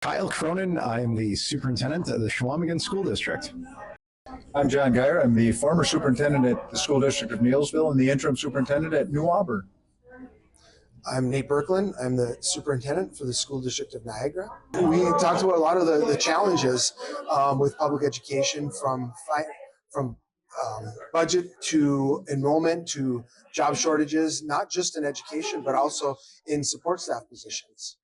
Kyle Cronan. I'm the superintendent of the Chequamegon School District. I'm John Gaier. I'm the former superintendent at the school district of Neillsville and the interim superintendent at New Auburn. I'm Nate Burklund. I'm the superintendent for the school district of Niagara. We talked about a lot of the challenges with public education, from budget to enrollment to job shortages, not just in education, but also in support staff positions.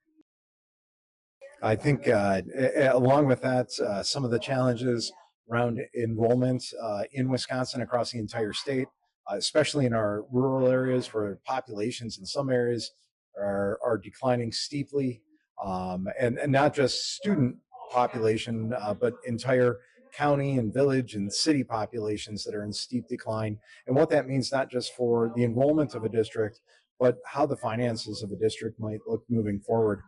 I think along with that, some of the challenges around enrollment in Wisconsin across the entire state, especially in our rural areas where populations in some areas are declining steeply, and not just student population, but entire county and village and city populations that are in steep decline. And what that means, not just for the enrollment of a district, but how the finances of a district might look moving forward.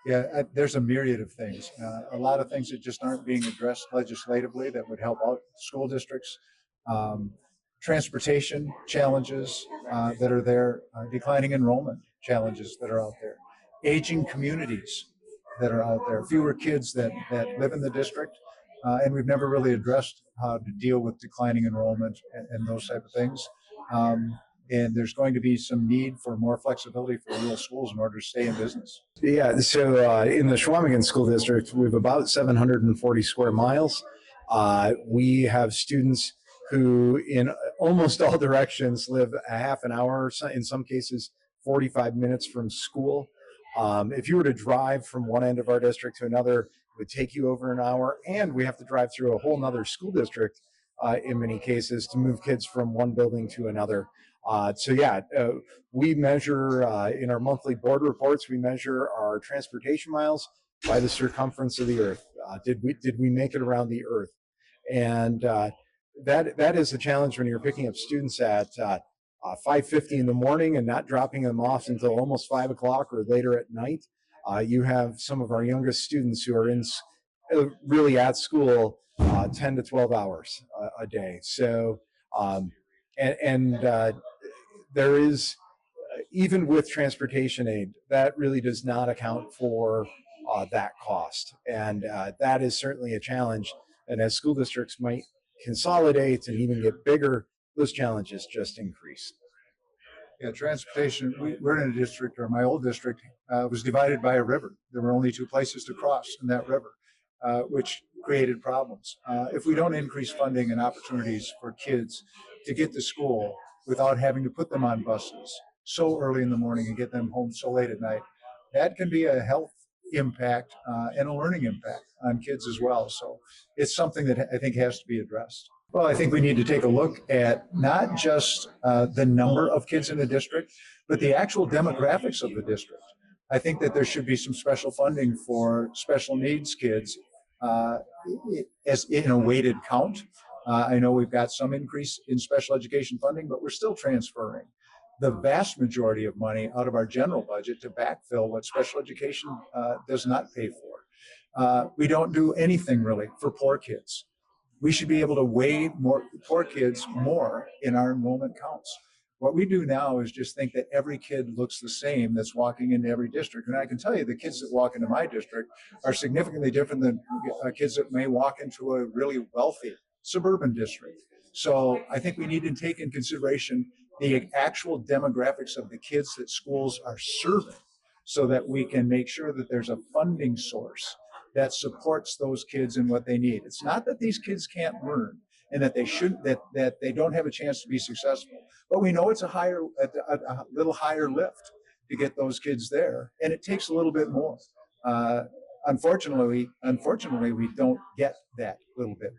Yeah, there's a myriad of things. A lot of things that just aren't being addressed legislatively that would help out school districts. Transportation challenges that are there, declining enrollment challenges that are out there, aging communities that are out there, fewer kids that live in the district, and we've never really addressed how to deal with declining enrollment and those type of things. And there's going to be some need for more flexibility for rural schools in order to stay in business. Yeah, so in the Chequamegon School District, we have about 740 square miles. We have students who in almost all directions live a half an hour, in some cases 45 minutes from school. If you were to drive from one end of our district to another, it would take you over an hour, and we have to drive through a whole nother school district in many cases to move kids from one building to another. We measure in our monthly board reports, we measure our transportation miles by the circumference of the earth. Did we make it around the earth? And that is a challenge when you're picking up students at 5:50 in the morning and not dropping them off until almost 5 o'clock or later at night. You have some of our youngest students who are really at school 10 to 12 hours a day. So, there is, even with transportation aid, that really does not account for that cost. And that is certainly a challenge. And as school districts might consolidate and even get bigger, those challenges just increase. Yeah, transportation, we're in a district, or my old district was divided by a river. There were only two places to cross in that river, which created problems. If we don't increase funding and opportunities for kids to get to school without having to put them on buses so early in the morning and get them home so late at night, that can be a health impact and a learning impact on kids as well. So it's something that I think has to be addressed. Well, I think we need to take a look at not just the number of kids in the district, but the actual demographics of the district. I think that there should be some special funding for special needs kids as in a weighted count. I know we've got some increase in special education funding, but we're still transferring the vast majority of money out of our general budget to backfill what special education does not pay for. We don't do anything really for poor kids. We should be able to weigh more poor kids more in our enrollment counts. What we do now is just think that every kid looks the same that's walking into every district. And I can tell you the kids that walk into my district are significantly different than kids that may walk into a really wealthy suburban district. So I think we need to take in consideration the actual demographics of the kids that schools are serving, so that we can make sure that there's a funding source that supports those kids and what they need. It's not that these kids can't learn and that they shouldn't, that they don't have a chance to be successful, but we know it's a little higher lift to get those kids there, and it takes a little bit more. Unfortunately, we don't get that little bit